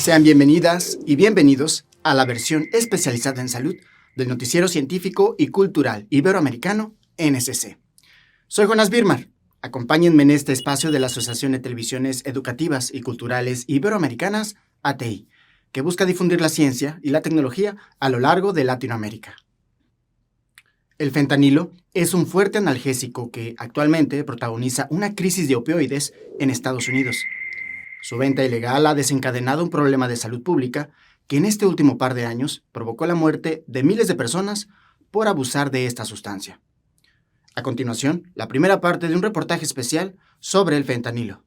Sean bienvenidas y bienvenidos a la versión especializada en salud del Noticiero Científico y Cultural Iberoamericano, NSC. Soy Jonas Birmar. Acompáñenme en este espacio de la Asociación de Televisiones Educativas y Culturales Iberoamericanas, ATI, que busca difundir la ciencia y la tecnología a lo largo de Latinoamérica. El fentanilo es un fuerte analgésico que actualmente protagoniza una crisis de opioides en Estados Unidos. Su venta ilegal ha desencadenado un problema de salud pública que en este último par de años provocó la muerte de miles de personas por abusar de esta sustancia. A continuación, la primera parte de un reportaje especial sobre el fentanilo.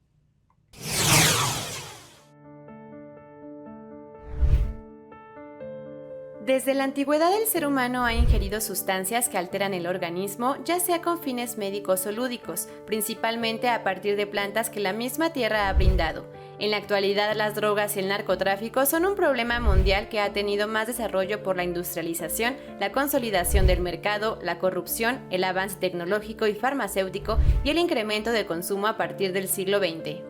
Desde la antigüedad el ser humano ha ingerido sustancias que alteran el organismo, ya sea con fines médicos o lúdicos, principalmente a partir de plantas que la misma tierra ha brindado. En la actualidad las drogas y el narcotráfico son un problema mundial que ha tenido más desarrollo por la industrialización, la consolidación del mercado, la corrupción, el avance tecnológico y farmacéutico y el incremento de consumo a partir del siglo XX.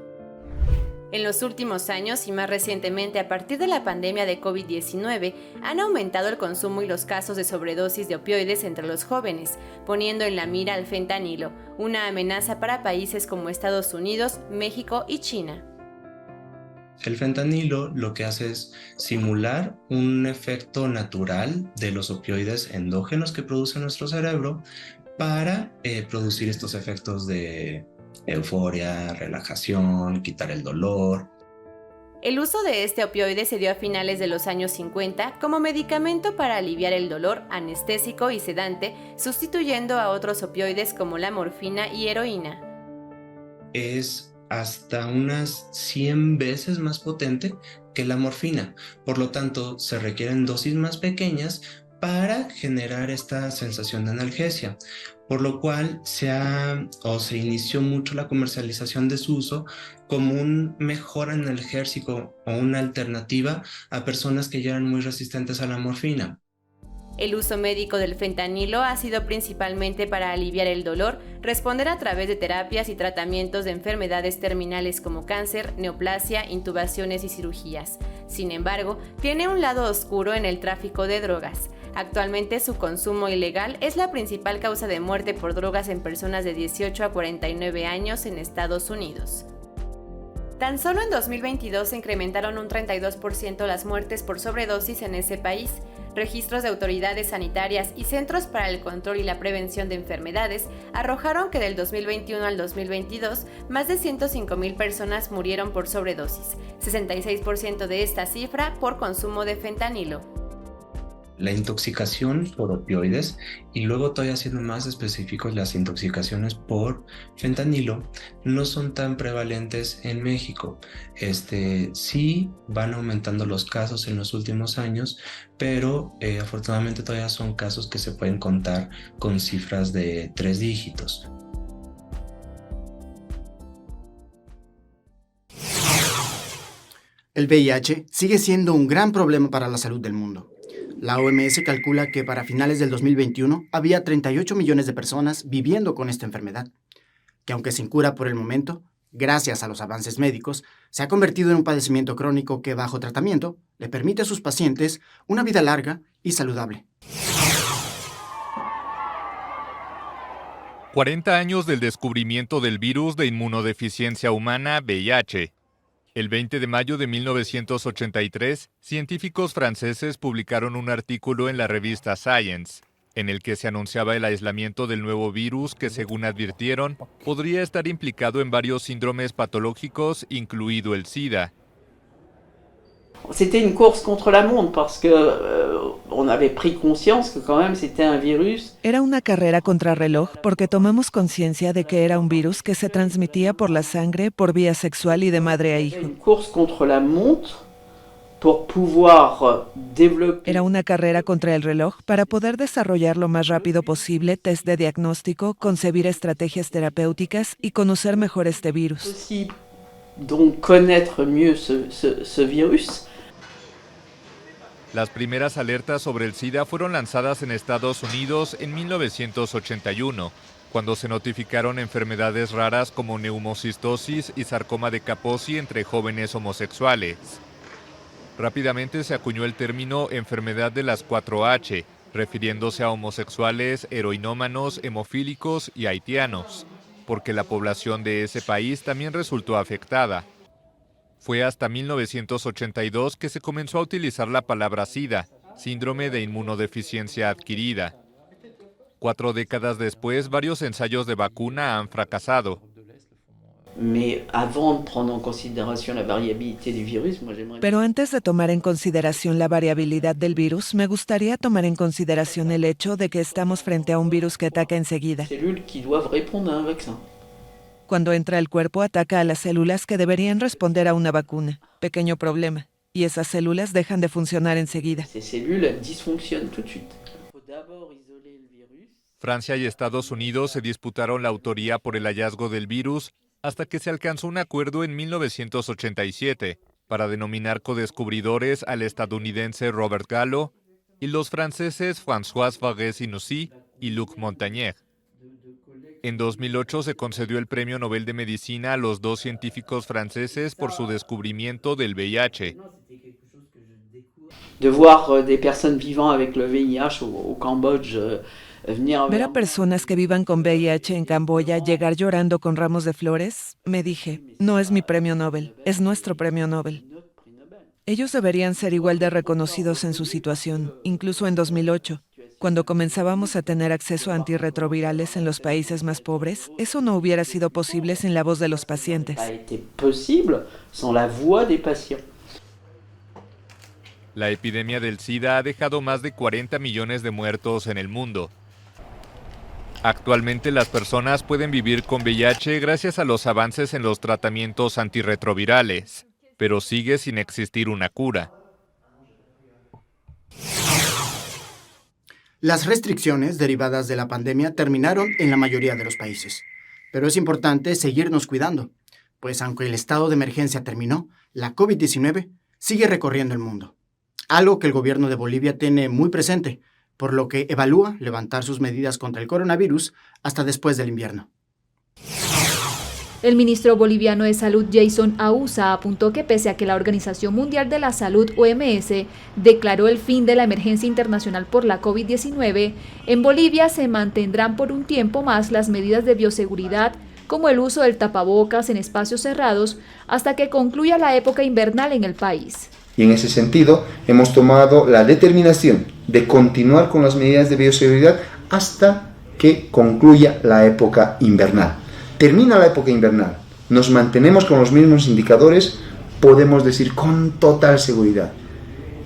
En los últimos años y más recientemente a partir de la pandemia de COVID-19, han aumentado el consumo y los casos de sobredosis de opioides entre los jóvenes, poniendo en la mira al fentanilo, una amenaza para países como Estados Unidos, México y China. El fentanilo lo que hace es simular un efecto natural de los opioides endógenos que produce nuestro cerebro para producir estos efectos de euforia, relajación, quitar el dolor. El uso de este opioide se dio a finales de los años 50 como medicamento para aliviar el dolor, anestésico y sedante, sustituyendo a otros opioides como la morfina y heroína. Es hasta unas 100 veces más potente que la morfina, por lo tanto se requieren dosis más pequeñas para generar esta sensación de analgesia, por lo cual se inició mucho la comercialización de su uso como un mejor analgésico o una alternativa a personas que ya eran muy resistentes a la morfina. El uso médico del fentanilo ha sido principalmente para aliviar el dolor, responder a través de terapias y tratamientos de enfermedades terminales como cáncer, neoplasia, intubaciones y cirugías. Sin embargo, tiene un lado oscuro en el tráfico de drogas. Actualmente su consumo ilegal es la principal causa de muerte por drogas en personas de 18 a 49 años en Estados Unidos. Tan solo en 2022 se incrementaron un 32% las muertes por sobredosis en ese país. Registros de autoridades sanitarias y Centros para el Control y la Prevención de Enfermedades arrojaron que del 2021 al 2022 más de 105,000 personas murieron por sobredosis, 66% de esta cifra por consumo de fentanilo. La intoxicación por opioides y luego todavía siendo más específicos las intoxicaciones por fentanilo no son tan prevalentes en México. Sí van aumentando los casos en los últimos años, pero afortunadamente todavía son casos que se pueden contar con cifras de 3 dígitos. El VIH sigue siendo un gran problema para la salud del mundo. La OMS calcula que para finales del 2021 había 38 millones de personas viviendo con esta enfermedad, que aunque sin cura por el momento, gracias a los avances médicos, se ha convertido en un padecimiento crónico que bajo tratamiento le permite a sus pacientes una vida larga y saludable. 40 años del descubrimiento del virus de inmunodeficiencia humana VIH. El 20 de mayo de 1983, científicos franceses publicaron un artículo en la revista Science, en el que se anunciaba el aislamiento del nuevo virus que, según advirtieron, podría estar implicado en varios síndromes patológicos, incluido el SIDA. C'était une course contre la montre parce que on avait pris conscience que quand même c'était un virus. Era una carrera contrarreloj porque tomamos conciencia de que era un virus que se transmitía por la sangre, por vía sexual y de madre a hijo. Une course contre la montre pour pouvoir développer. Era una carrera contra el reloj para poder desarrollar lo más rápido posible test de diagnóstico, concebir estrategias terapéuticas y conocer mejor este virus. Aussi, donc connaître mieux ce virus. Las primeras alertas sobre el SIDA fueron lanzadas en Estados Unidos en 1981, cuando se notificaron enfermedades raras como neumocistosis y sarcoma de Kaposi entre jóvenes homosexuales. Rápidamente se acuñó el término enfermedad de las 4H, refiriéndose a homosexuales, heroinómanos, hemofílicos y haitianos, porque la población de ese país también resultó afectada. Fue hasta 1982 que se comenzó a utilizar la palabra SIDA, síndrome de inmunodeficiencia adquirida. 4 décadas después, varios ensayos de vacuna han fracasado. Pero antes de tomar en consideración la variabilidad del virus, me gustaría tomar en consideración el hecho de que estamos frente a un virus que ataca enseguida. Cuando entra al cuerpo, ataca a las células que deberían responder a una vacuna. Pequeño problema. Y esas células dejan de funcionar enseguida. Francia y Estados Unidos se disputaron la autoría por el hallazgo del virus hasta que se alcanzó un acuerdo en 1987 para denominar codescubridores al estadounidense Robert Gallo y los franceses François Farré-Sinoussi y Luc Montagnier. En 2008 se concedió el Premio Nobel de Medicina a los 2 científicos franceses por su descubrimiento del VIH. De voir des personnes vivant avec le VIH au Cambodge Ver a personas que vivan con VIH en Camboya llegar llorando con ramos de flores, me dije, no es mi premio Nobel, es nuestro premio Nobel. Ellos deberían ser igual de reconocidos en su situación, incluso en 2008. Cuando comenzábamos a tener acceso a antirretrovirales en los países más pobres, eso no hubiera sido posible sin la voz de los pacientes. La epidemia del SIDA ha dejado más de 40 millones de muertos en el mundo. Actualmente las personas pueden vivir con VIH gracias a los avances en los tratamientos antirretrovirales, pero sigue sin existir una cura. Las restricciones derivadas de la pandemia terminaron en la mayoría de los países, pero es importante seguirnos cuidando, pues aunque el estado de emergencia terminó, la COVID-19 sigue recorriendo el mundo, algo que el gobierno de Bolivia tiene muy presente, por lo que evalúa levantar sus medidas contra el coronavirus hasta después del invierno. El ministro boliviano de Salud, Jason Ausa, apuntó que pese a que la Organización Mundial de la Salud, OMS, declaró el fin de la emergencia internacional por la COVID-19, en Bolivia se mantendrán por un tiempo más las medidas de bioseguridad, como el uso del tapabocas en espacios cerrados, hasta que concluya la época invernal en el país. Y en ese sentido, hemos tomado la determinación de continuar con las medidas de bioseguridad hasta que concluya la época invernal. Termina la época invernal, nos mantenemos con los mismos indicadores, podemos decir con total seguridad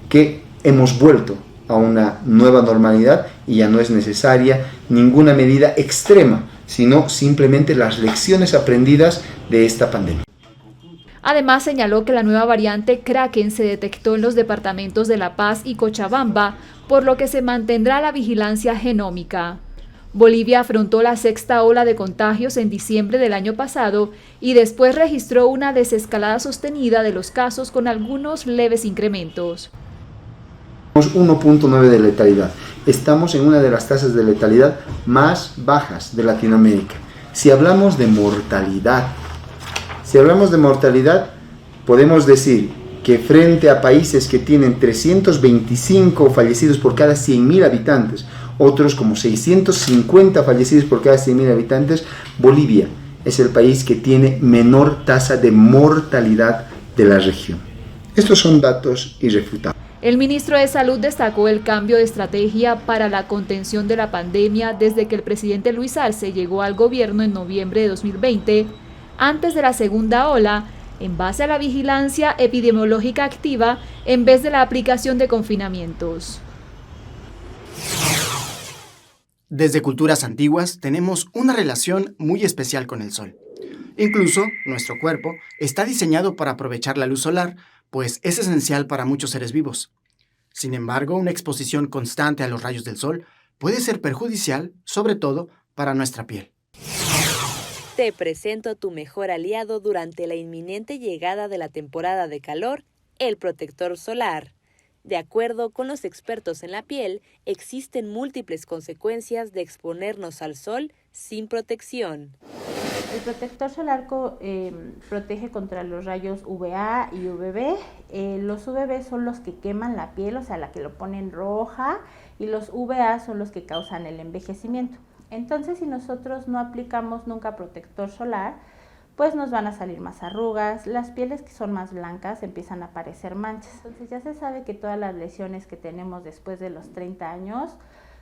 que hemos vuelto a una nueva normalidad y ya no es necesaria ninguna medida extrema, sino simplemente las lecciones aprendidas de esta pandemia. Además, señaló que la nueva variante Kraken se detectó en los departamentos de La Paz y Cochabamba, por lo que se mantendrá la vigilancia genómica. Bolivia afrontó la 6ª ola de contagios en diciembre del año pasado y después registró una desescalada sostenida de los casos con algunos leves incrementos. 1.9 de letalidad. Estamos en una de las tasas de letalidad más bajas de Latinoamérica. Si hablamos de mortalidad, podemos decir que frente a países que tienen 325 fallecidos por cada 100.000 habitantes, otros como 650 fallecidos por cada 100.000 habitantes, Bolivia es el país que tiene menor tasa de mortalidad de la región. Estos son datos irrefutables. El ministro de Salud destacó el cambio de estrategia para la contención de la pandemia desde que el presidente Luis Arce llegó al gobierno en noviembre de 2020, antes de la segunda ola, en base a la vigilancia epidemiológica activa en vez de la aplicación de confinamientos. Desde culturas antiguas tenemos una relación muy especial con el sol. Incluso nuestro cuerpo está diseñado para aprovechar la luz solar, pues es esencial para muchos seres vivos. Sin embargo, una exposición constante a los rayos del sol puede ser perjudicial, sobre todo para nuestra piel. Te presento a tu mejor aliado durante la inminente llegada de la temporada de calor, el protector solar. De acuerdo con los expertos en la piel, existen múltiples consecuencias de exponernos al sol sin protección. El protector solar protege contra los rayos UVA y UVB. Los UVB son los que queman la piel, o sea, la que lo ponen roja, y los UVA son los que causan el envejecimiento. Entonces, si nosotros no aplicamos nunca protector solar, pues nos van a salir más arrugas, las pieles que son más blancas empiezan a aparecer manchas. Entonces ya se sabe que todas las lesiones que tenemos después de los 30 años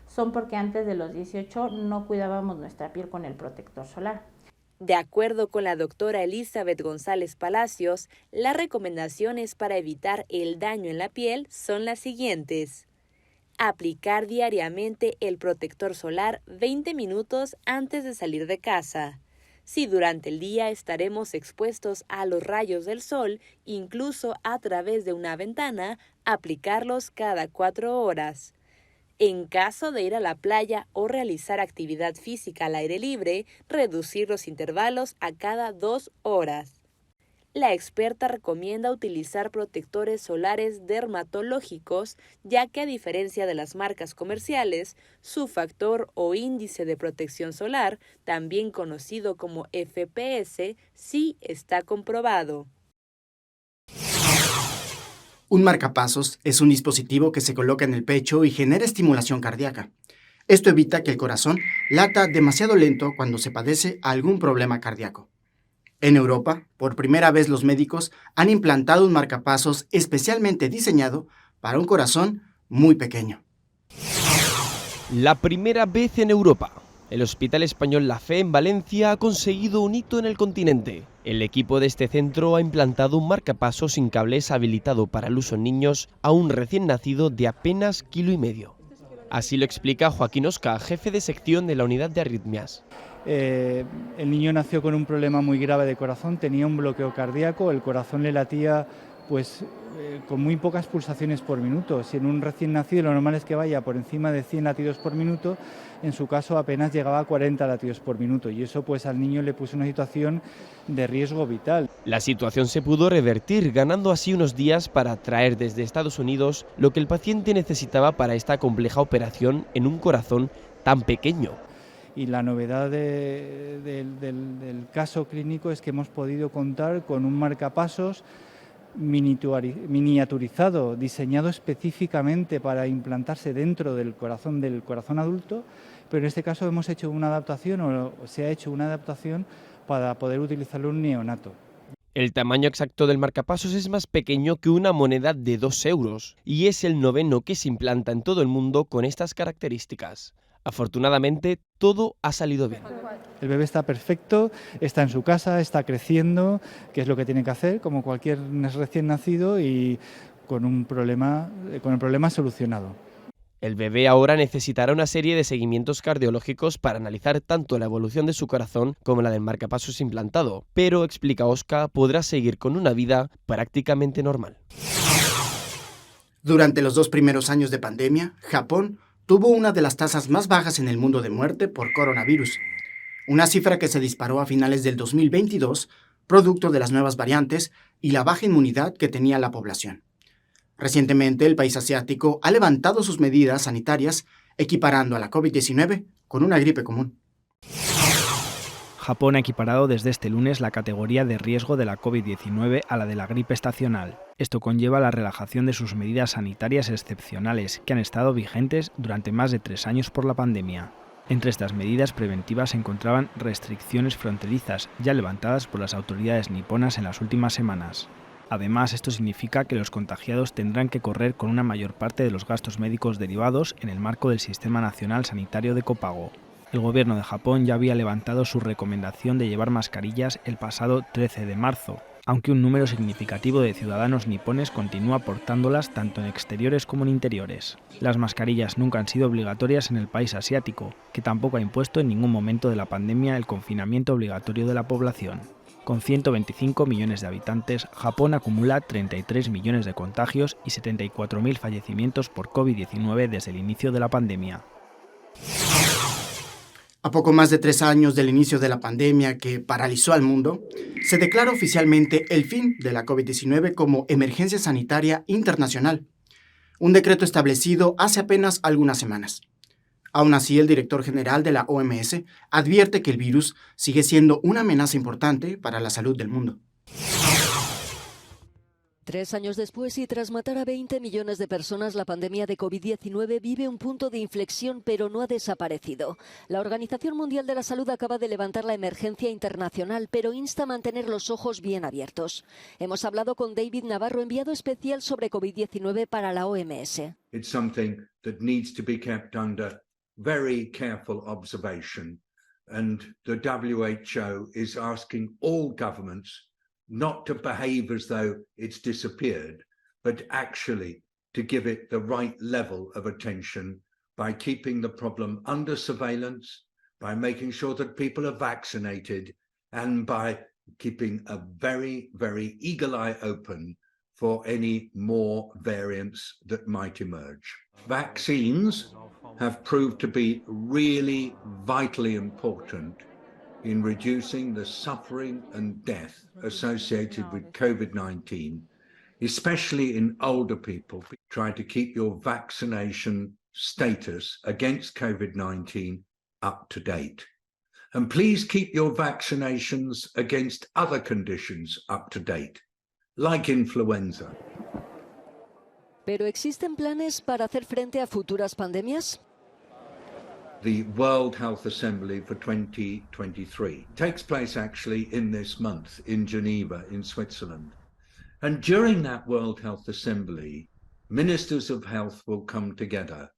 son porque antes de los 18 no cuidábamos nuestra piel con el protector solar. De acuerdo con la doctora Elizabeth González Palacios, las recomendaciones para evitar el daño en la piel son las siguientes. Aplicar diariamente el protector solar 20 minutos antes de salir de casa. Si durante el día estaremos expuestos a los rayos del sol, incluso a través de una ventana, aplicarlos cada 4 horas. En caso de ir a la playa o realizar actividad física al aire libre, reducir los intervalos a cada 2 horas. La experta recomienda utilizar protectores solares dermatológicos, ya que a diferencia de las marcas comerciales, su factor o índice de protección solar, también conocido como FPS, sí está comprobado. Un marcapasos es un dispositivo que se coloca en el pecho y genera estimulación cardíaca. Esto evita que el corazón lata demasiado lento cuando se padece algún problema cardíaco. En Europa, por primera vez los médicos han implantado un marcapasos especialmente diseñado para un corazón muy pequeño. La primera vez en Europa. El Hospital Español La Fe en Valencia ha conseguido un hito en el continente. El equipo de este centro ha implantado un marcapasos sin cables habilitado para el uso en niños a un recién nacido de apenas 1,5 kg. Así lo explica Joaquín Osca, jefe de sección de la unidad de arritmias. El niño nació con un problema muy grave de corazón, tenía un bloqueo cardíaco, el corazón le latía con muy pocas pulsaciones por minuto. Si en un recién nacido lo normal es que vaya por encima de 100 latidos por minuto, en su caso apenas llegaba a 40 latidos por minuto y eso al niño le puso una situación de riesgo vital. La situación se pudo revertir, ganando así unos días para traer desde Estados Unidos lo que el paciente necesitaba para esta compleja operación en un corazón tan pequeño. Y la novedad del caso clínico es que hemos podido contar con un marcapasos miniaturizado, diseñado específicamente para implantarse dentro del corazón adulto, pero en este caso hemos hecho una adaptación o se ha hecho una adaptación para poder utilizarlo en un neonato. El tamaño exacto del marcapasos es más pequeño que una moneda de 2 euros y es el 9º que se implanta en todo el mundo con estas características. Afortunadamente, todo ha salido bien. El bebé está perfecto, está en su casa, está creciendo, que es lo que tiene que hacer, como cualquier recién nacido, y con el problema solucionado. El bebé ahora necesitará una serie de seguimientos cardiológicos para analizar tanto la evolución de su corazón como la del marcapasos implantado, pero, explica Oscar, podrá seguir con una vida prácticamente normal. Durante los 2 primeros años de pandemia, Japón tuvo una de las tasas más bajas en el mundo de muerte por coronavirus, una cifra que se disparó a finales del 2022, producto de las nuevas variantes y la baja inmunidad que tenía la población. Recientemente, el país asiático ha levantado sus medidas sanitarias, equiparando a la COVID-19 con una gripe común. Japón ha equiparado desde este lunes la categoría de riesgo de la COVID-19 a la de la gripe estacional. Esto conlleva la relajación de sus medidas sanitarias excepcionales, que han estado vigentes durante más de 3 años por la pandemia. Entre estas medidas preventivas se encontraban restricciones fronterizas, ya levantadas por las autoridades niponas en las últimas semanas. Además, esto significa que los contagiados tendrán que correr con una mayor parte de los gastos médicos derivados en el marco del Sistema Nacional Sanitario de Copago. El gobierno de Japón ya había levantado su recomendación de llevar mascarillas el pasado 13 de marzo, aunque un número significativo de ciudadanos nipones continúa portándolas tanto en exteriores como en interiores. Las mascarillas nunca han sido obligatorias en el país asiático, que tampoco ha impuesto en ningún momento de la pandemia el confinamiento obligatorio de la población. Con 125 millones de habitantes, Japón acumula 33 millones de contagios y 74.000 fallecimientos por COVID-19 desde el inicio de la pandemia. A poco más de 3 años del inicio de la pandemia que paralizó al mundo, se declara oficialmente el fin de la COVID-19 como emergencia sanitaria internacional, un decreto establecido hace apenas algunas semanas. Aún así, el director general de la OMS advierte que el virus sigue siendo una amenaza importante para la salud del mundo. 3 años después y tras matar a 20 millones de personas, la pandemia de COVID-19 vive un punto de inflexión, pero no ha desaparecido. La Organización Mundial de la Salud acaba de levantar la emergencia internacional, pero insta a mantener los ojos bien abiertos. Hemos hablado con David Navarro, enviado especial sobre COVID-19 para la OMS. It's something that needs to be kept under very careful observation, and the WHO is asking all governments not to behave as though it's disappeared, but actually to give it the right level of attention by keeping the problem under surveillance, by making sure that people are vaccinated, and by keeping a very, very eagle eye open for any more variants that might emerge. Vaccines have proved to be really vitally important in reducing the suffering and death associated with COVID-19, especially in older people. Try to keep your vaccination status against COVID-19 up to date. And please keep your vaccinations against other conditions up to date, like influenza. ¿Pero existen planes para hacer frente a futuras pandemias? The World Health Assembly for 2023 takes place actually in this month in Geneva, in Switzerland. And during that World Health Assembly, ministers of health will come together.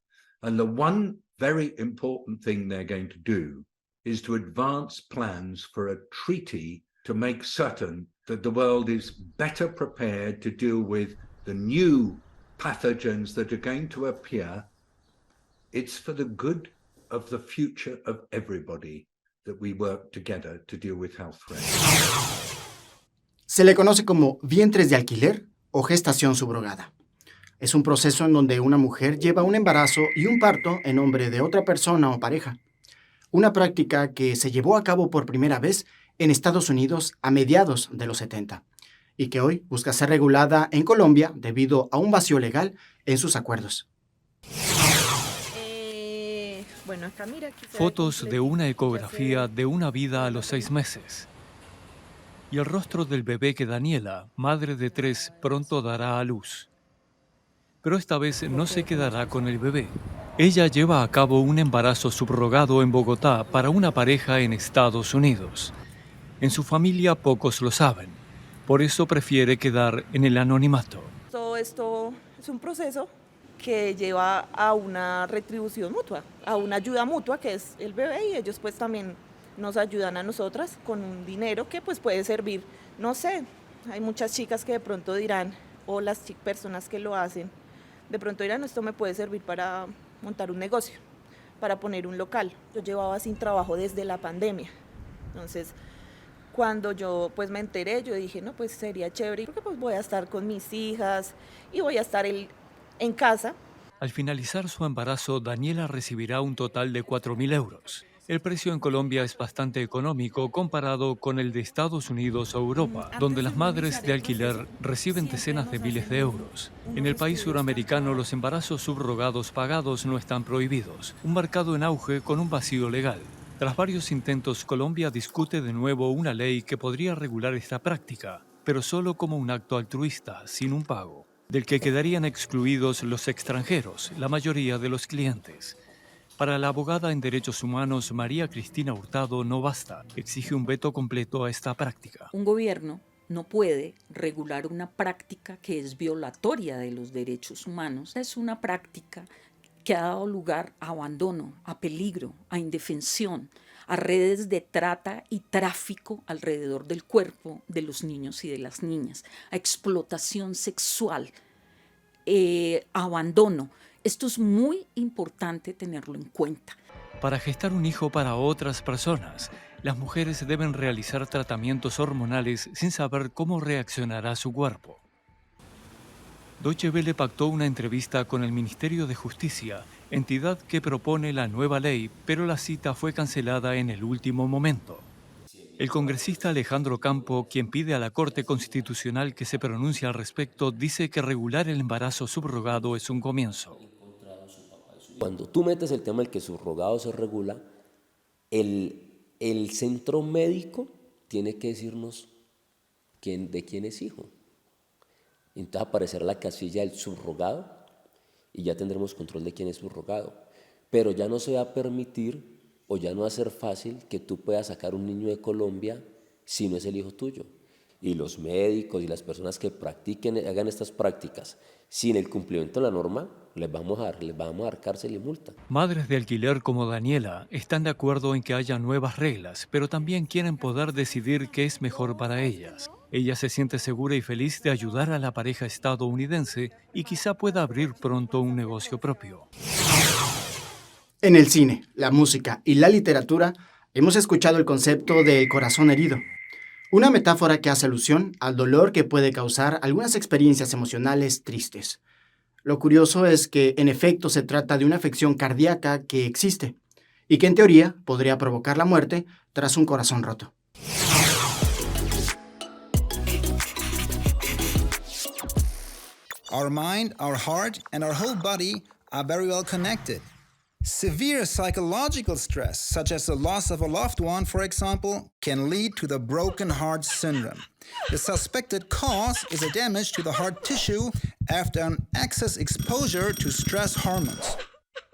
And the one very important thing they're going to do is to advance plans for a treaty to make certain that the world is better prepared to deal with the new pathogens that are going to appear. It's for the good of the future of everybody that we work together to deal with health threats. Se le conoce como vientres de alquiler o gestación subrogada. Es un proceso en donde una mujer lleva un embarazo y un parto en nombre de otra persona o pareja. Una práctica que se llevó a cabo por primera vez en Estados Unidos a mediados de los 70 y que hoy busca ser regulada en Colombia debido a un vacío legal en sus acuerdos. Fotos de una ecografía de una vida a los 6 meses. Y el rostro del bebé que Daniela, madre de 3, pronto dará a luz. Pero esta vez no se quedará con el bebé. Ella lleva a cabo un embarazo subrogado en Bogotá para una pareja en Estados Unidos. En su familia pocos lo saben. Por eso prefiere quedar en el anonimato. Todo esto es un proceso que lleva a una retribución mutua, a una ayuda mutua que es el bebé, y ellos pues también nos ayudan a nosotras con un dinero que pues puede servir, no sé, hay muchas chicas que de pronto dirán, o las personas que lo hacen, de pronto dirán, esto me puede servir para montar un negocio, para poner un local. Yo llevaba sin trabajo desde la pandemia, entonces cuando yo pues me enteré, yo dije, no, pues sería chévere, porque pues voy a estar con mis hijas y voy a estar en casa. Al finalizar su embarazo, Daniela recibirá un total de 4.000 euros. El precio en Colombia es bastante económico comparado con el de Estados Unidos o Europa, donde las madres de alquiler reciben decenas de miles de euros. En el país suramericano, los embarazos subrogados pagados no están prohibidos, un mercado en auge con un vacío legal. Tras varios intentos, Colombia discute de nuevo una ley que podría regular esta práctica, pero solo como un acto altruista, sin un pago, del que quedarían excluidos los extranjeros, la mayoría de los clientes. Para la abogada en derechos humanos María Cristina Hurtado no basta, exige un veto completo a esta práctica. Un gobierno no puede regular una práctica que es violatoria de los derechos humanos. Es una práctica que ha dado lugar a abandono, a peligro, a indefensión, a redes de trata y tráfico alrededor del cuerpo de los niños y de las niñas, a explotación sexual, a abandono. Esto es muy importante tenerlo en cuenta. Para gestar un hijo para otras personas, las mujeres deben realizar tratamientos hormonales sin saber cómo reaccionará su cuerpo. Deutsche Welle pactó una entrevista con el Ministerio de Justicia, entidad que propone la nueva ley, pero la cita fue cancelada en el último momento. El congresista Alejandro Campo, quien pide a la Corte Constitucional que se pronuncie al respecto, dice que regular el embarazo subrogado es un comienzo. Cuando tú metes el tema del que subrogado se regula, el centro médico tiene que decirnos de quién es hijo. Entonces aparecerá la casilla del subrogado y ya tendremos control de quién es subrogado. Pero ya no se va a permitir o ya no va a ser fácil que tú puedas sacar un niño de Colombia si no es el hijo tuyo. Y los médicos y las personas que hagan estas prácticas sin el cumplimiento de la norma, les vamos a dar cárcel y multa. Madres de alquiler como Daniela están de acuerdo en que haya nuevas reglas, pero también quieren poder decidir qué es mejor para ellas. Ella se siente segura y feliz de ayudar a la pareja estadounidense y quizá pueda abrir pronto un negocio propio. En el cine, la música y la literatura hemos escuchado el concepto del corazón herido, una metáfora que hace alusión al dolor que puede causar algunas experiencias emocionales tristes. Lo curioso es que, en efecto, se trata de una afección cardíaca que existe y que, en teoría, podría provocar la muerte tras un corazón roto. Our mind, our heart, and our whole body are very well connected. Severe psychological stress, such as the loss of a loved one, for example, can lead to the broken heart syndrome. The suspected cause is a damage to the heart tissue after an excess exposure to stress hormones.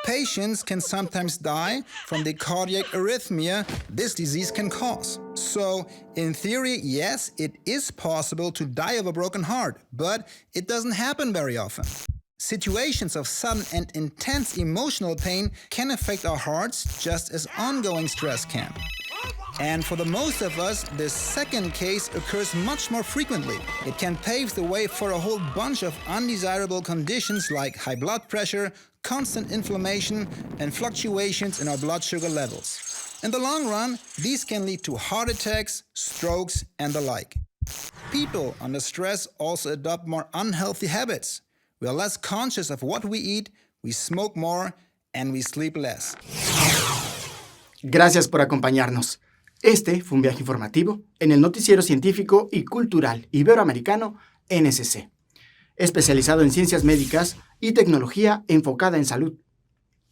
Patients can sometimes die from the cardiac arrhythmia this disease can cause. So, in theory, yes, it is possible to die of a broken heart, but it doesn't happen very often. Situations of sudden and intense emotional pain can affect our hearts just as ongoing stress can. And for the most of us, this second case occurs much more frequently. It can pave the way for a whole bunch of undesirable conditions like high blood pressure, constant inflammation, and fluctuations in our blood sugar levels. In the long run, these can lead to heart attacks, strokes, and the like. People under stress also adopt more unhealthy habits. We are less conscious of what we eat, we smoke more, and we sleep less. Gracias por acompañarnos. Este fue un viaje informativo en el Noticiero Científico y Cultural Iberoamericano NSC, especializado en ciencias médicas y tecnología enfocada en salud.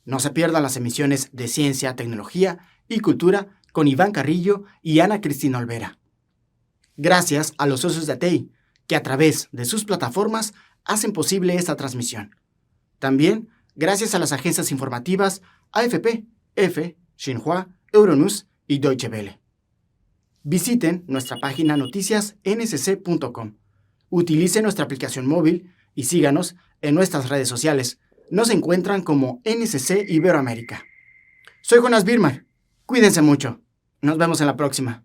No se pierdan las emisiones de Ciencia, Tecnología y Cultura con Iván Carrillo y Ana Cristina Olvera. Gracias a los socios de ATEI, que a través de sus plataformas hacen posible esta transmisión. También gracias a las agencias informativas AFP, EFE, Xinhua, Euronews y Deutsche Welle. Visiten nuestra página noticiasnsc.com. Utilicen nuestra aplicación móvil y síganos en nuestras redes sociales. Nos encuentran como NSC Iberoamérica. Soy Jonas Birmar. Cuídense mucho. Nos vemos en la próxima.